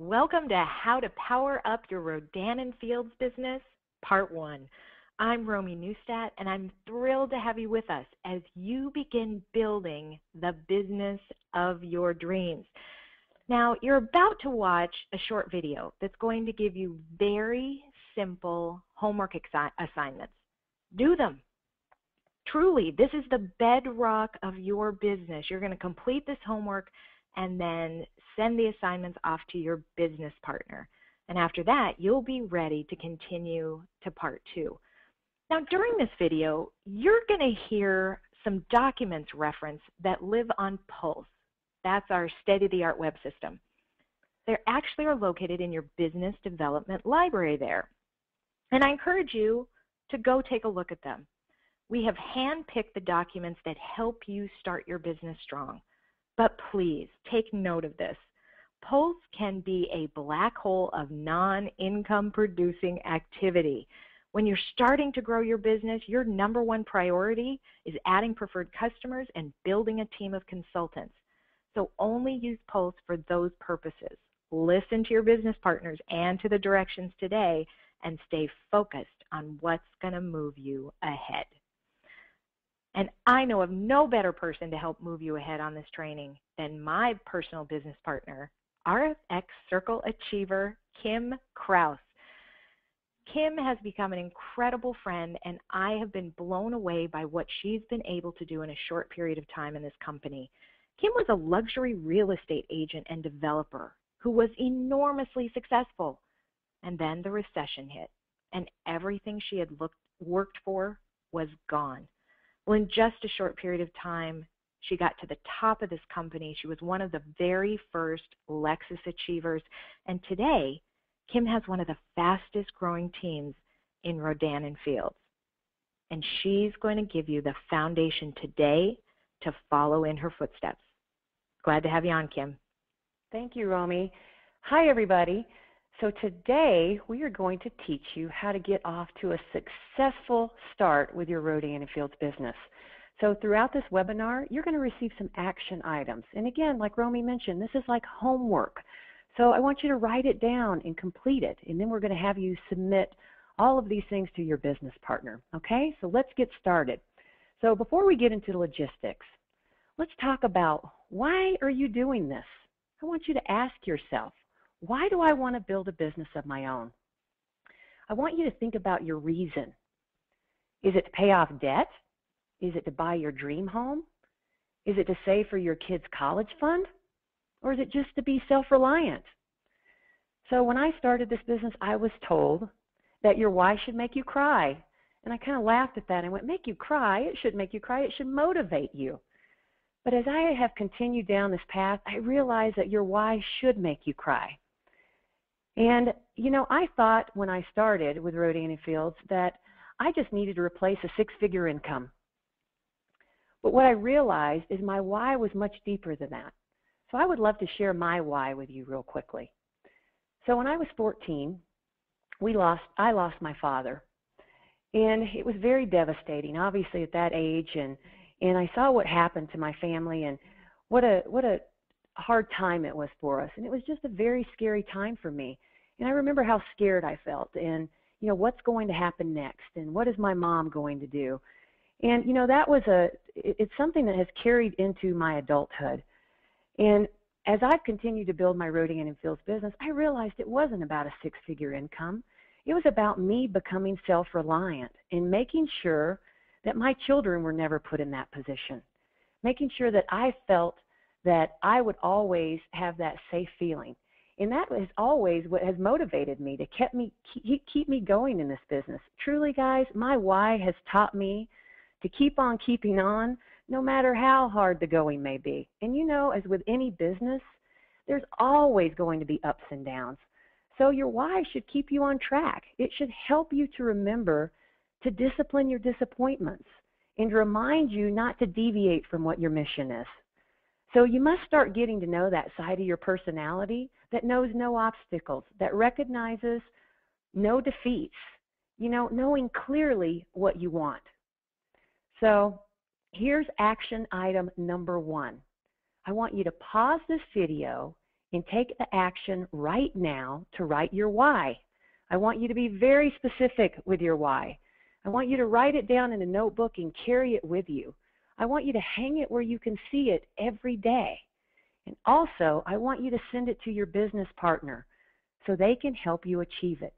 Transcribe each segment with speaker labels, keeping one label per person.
Speaker 1: Welcome to How to Power Up Your Rodan+Fields Business, Part 1. I'm Romi Neustadt, and I'm thrilled to have you with us as you begin building the business of your dreams. Now, you're about to watch a short video that's going to give you very simple homework assignments. Do them. Truly, this is the bedrock of your business. You're going to complete this homework and then send the assignments off to your business partner. And after that, you'll be ready to continue to Part 2. Now, during this video, you're going to hear some documents referenced that live on Pulse. That's our state-of-the-art web system. They actually are located in your business development library there. And I encourage you to go take a look at them. We have handpicked the documents that help you start your business strong. But please take note of this. Pulse can be a black hole of non-income producing activity. When you're starting to grow your business, your number one priority is adding preferred customers and building a team of consultants. So only use Pulse for those purposes. Listen to your business partners and to the directions today and stay focused on what's going to move you ahead. And I know of no better person to help move you ahead on this training than my personal business partner, RFX Circle Achiever, Kim Kraus. Kim has become an incredible friend, and I have been blown away by what she's been able to do in a short period of time in this company. Kim was a luxury real estate agent and developer who was enormously successful. And then the recession hit, and everything she had worked for was gone. Well, in just a short period of time, she got to the top of this company. She was one of the very first Lexus Achievers. And today, Kim has one of the fastest growing teams in Rodan+Fields. And she's going to give you the foundation today to follow in her footsteps. Glad to have you on, Kim.
Speaker 2: Thank you, Romi. Hi, everybody. So today we are going to teach you how to get off to a successful start with your Rodan+Fields business. So throughout this webinar, you're going to receive some action items. And again, like Romi mentioned, this is like homework. So I want you to write it down and complete it. And then we're going to have you submit all of these things to your business partner. Okay, so let's get started. So before we get into the logistics, let's talk about why are you doing this? I want you to ask yourself, why do I want to build a business of my own? I want you to think about your reason. Is it to pay off debt? Is it to buy your dream home? Is it to save for your kids' college fund? Or is it just to be self-reliant? So when I started this business, I was told that your why should make you cry. And I kind of laughed at that and went, make you cry? It shouldn't make you cry. It should motivate you. But as I have continued down this path, I realized that your why should make you cry. And, you know, I thought when I started with Rodan+Fields that I just needed to replace a six-figure income. But what I realized is my why was much deeper than that. So I would love to share my why with you real quickly. So when I was 14, I lost my father. And it was very devastating, obviously, at that age. And I saw what happened to my family and what a hard time it was for us. And it was just a very scary time for me. And I remember how scared I felt and, you know, what's going to happen next and what is my mom going to do? And, you know, it's something that has carried into my adulthood. And as I've continued to build my Rodan+Fields business, I realized it wasn't about a six-figure income. It was about me becoming self-reliant and making sure that my children were never put in that position, making sure that I felt that I would always have that safe feeling. And that is always what has motivated me to keep me going in this business. Truly, guys, my why has taught me to keep on keeping on no matter how hard the going may be. And you know, as with any business, there's always going to be ups and downs. So your why should keep you on track. It should help you to remember to discipline your disappointments and to remind you not to deviate from what your mission is. So you must start getting to know that side of your personality that knows no obstacles, that recognizes no defeats, you know, knowing clearly what you want. So here's action item number 1. I want you to pause this video and take the action right now to write your why. I want you to be very specific with your why. I want you to write it down in a notebook and carry it with you. I want you to hang it where you can see it every day. And also, I want you to send it to your business partner so they can help you achieve it.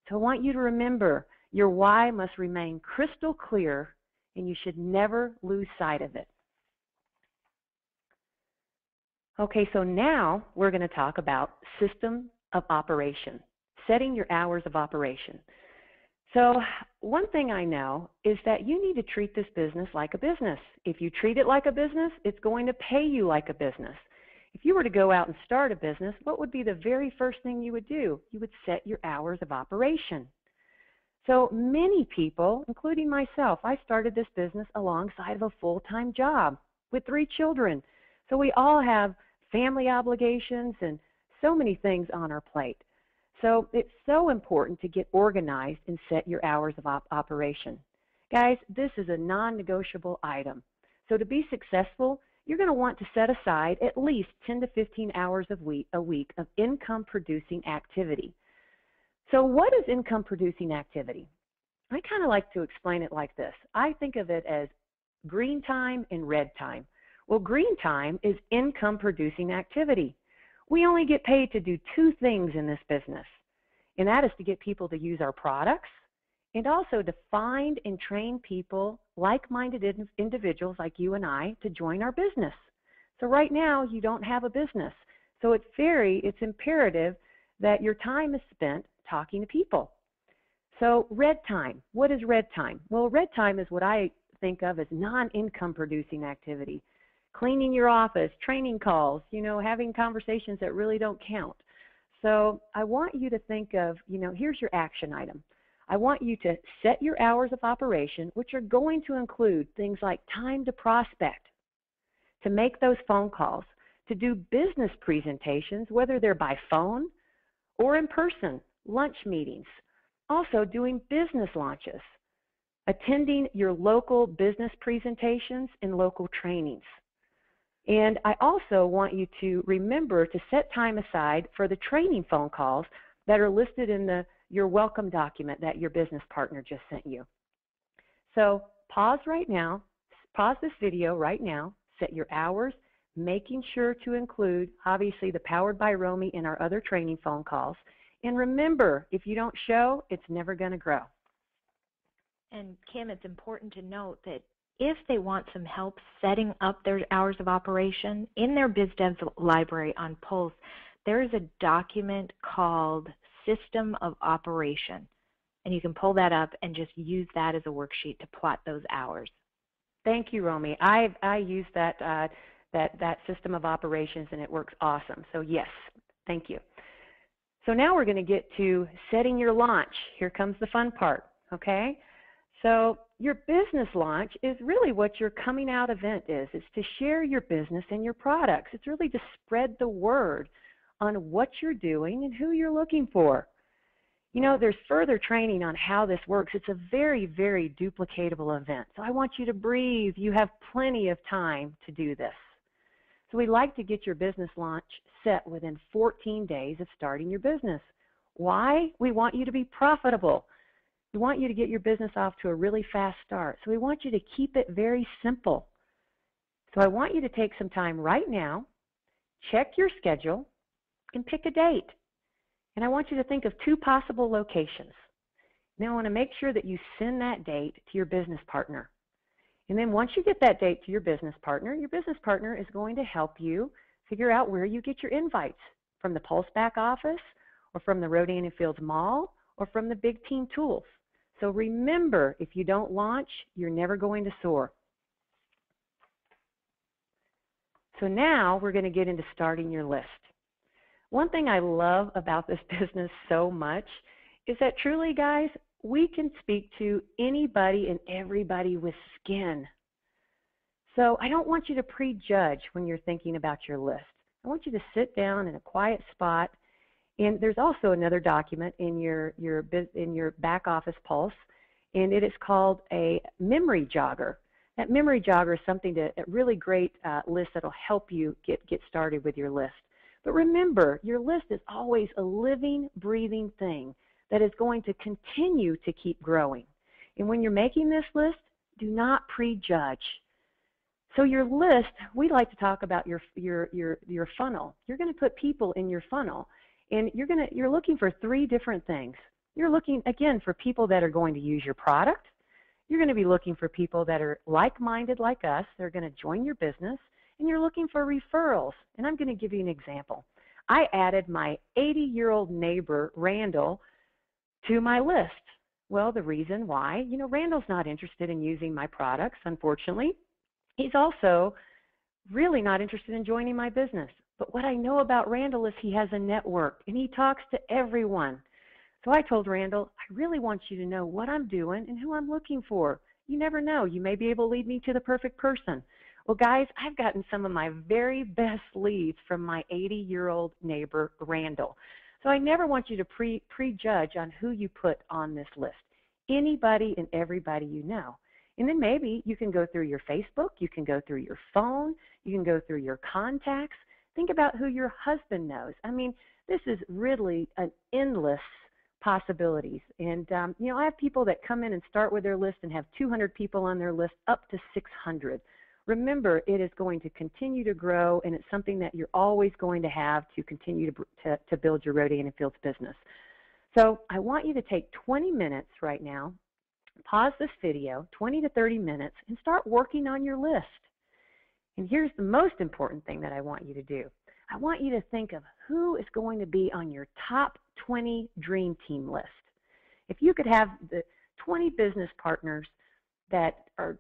Speaker 2: So I want you to remember your why must remain crystal clear, and you should never lose sight of it. Okay, so now we're going to talk about system of operation, setting your hours of operation. So one thing I know is that you need to treat this business like a business. If you treat it like a business, it's going to pay you like a business. If you were to go out and start a business, what would be the very first thing you would do? You would set your hours of operation. So many people, including myself, I started this business alongside of a full-time job with 3 children. So we all have family obligations and so many things on our plate. So it's so important to get organized and set your hours of operation. Guys, this is a non-negotiable item. So to be successful, you're going to want to set aside at least 10 to 15 hours a week of income-producing activity. So what is income-producing activity? I kind of like to explain it like this. I think of it as green time and red time. Well, green time is income-producing activity. We only get paid to do 2 things in this business, and that is to get people to use our products and also to find and train people, like-minded individuals like you and I, to join our business. So right now, you don't have a business. So it's imperative that your time is spent talking to people. So red time, what is red time? Well, red time is what I think of as non-income producing activity. Cleaning your office, training calls, having conversations that really don't count. So I want you to think of, here's your action item. I want you to set your hours of operation, which are going to include things like time to prospect, to make those phone calls, to do business presentations, whether they're by phone or in person, lunch meetings, also doing business launches, attending your local business presentations and local trainings. And I also want you to remember to set time aside for the training phone calls that are listed in your welcome document that your business partner just sent you. So pause this video right now, set your hours, making sure to include, obviously, the Powered by Romi and our other training phone calls. And remember, if you don't show, it's never going to grow.
Speaker 1: And Kim, it's important to note that if they want some help setting up their hours of operation, in their BizDev's library on Pulse, there is a document called System of Operation. And you can pull that up and just use that as a worksheet to plot those hours.
Speaker 2: Thank you, Romi. I use that System of Operations, and it works awesome. So yes, thank you. So now we're going to get to setting your launch. Here comes the fun part, okay? So your business launch is really what your coming out event is. It's to share your business and your products. It's really to spread the word on what you're doing and who you're looking for. There's further training on how this works. It's a very, very duplicatable event. So I want you to breathe. You have plenty of time to do this. So we like to get your business launch set within 14 days of starting your business. Why? We want you to be profitable. We want you to get your business off to a really fast start. So we want you to keep it very simple. So I want you to take some time right now, check your schedule, and pick a date. And I want you to think of 2 possible locations. Now I want to make sure that you send that date to your business partner. And then once you get that date to your business partner is going to help you figure out where you get your invites, from the Pulse back office, or from the Rodan+Fields Mall, or from the Big Team Tools. So remember, if you don't launch, you're never going to soar. So now we're going to get into starting your list. One thing I love about this business so much is that truly, guys, we can speak to anybody and everybody with skin. So I don't want you to prejudge when you're thinking about your list. I want you to sit down in a quiet spot. And there's also another document in your back office Pulse, and it is called a memory jogger. That memory jogger is a really great list that will help you get started with your list. But remember, your list is always a living, breathing thing that is going to continue to keep growing. And when you're making this list, do not prejudge. So your list, we like to talk about your funnel. You're going to put people in your funnel, and you're looking for 3 different things. You're looking, again, for people that are going to use your product. You're going to be looking for people that are like-minded like us. They're going to join your business. And you're looking for referrals. And I'm going to give you an example. I added my 80-year-old neighbor, Randall, to my list. Well, the reason why, Randall's not interested in using my products, unfortunately. He's also really not interested in joining my business. But what I know about Randall is he has a network, and he talks to everyone. So I told Randall, I really want you to know what I'm doing and who I'm looking for. You never know. You may be able to lead me to the perfect person. Well, guys, I've gotten some of my very best leads from my 80-year-old neighbor, Randall. So I never want you to prejudge on who you put on this list. Anybody and everybody you know. And then maybe you can go through your Facebook, you can go through your phone, you can go through your contacts. Think about who your husband knows. I mean, this is really an endless possibilities. And, I have people that come in and start with their list and have 200 people on their list up to 600. Remember, it is going to continue to grow, and it's something that you're always going to have to continue to build your Rodan+Fields business. So I want you to take 20 minutes right now, pause this video, 20 to 30 minutes, and start working on your list. And here's the most important thing that I want you to do. I want you to think of who is going to be on your top 20 dream team list. If you could have the 20 business partners that are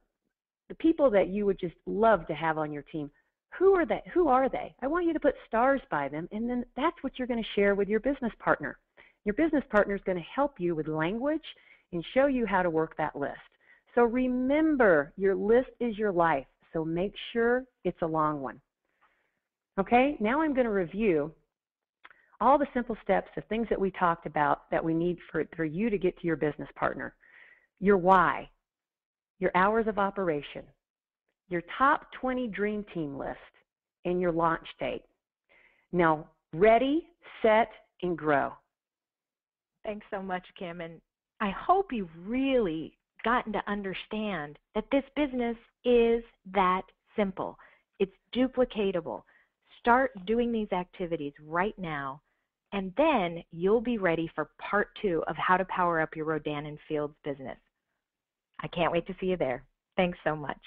Speaker 2: the people that you would just love to have on your team, who are they? Who are they? I want you to put stars by them, and then that's what you're going to share with your business partner. Your business partner is going to help you with language and show you how to work that list. So remember, your list is your life, so make sure it's a long one. Okay, now I'm going to review all the simple steps of things that we talked about that we need for you to get to your business partner. Your why, your hours of operation, your top 20 dream team list, and your launch date. Now, ready, set, and grow.
Speaker 1: Thanks so much, Kim. And I hope you've really gotten to understand that this business is that simple. It's duplicatable. Start doing these activities right now, and then you'll be ready for part 2 of how to power up your Rodan+Fields business. I can't wait to see you there. Thanks so much.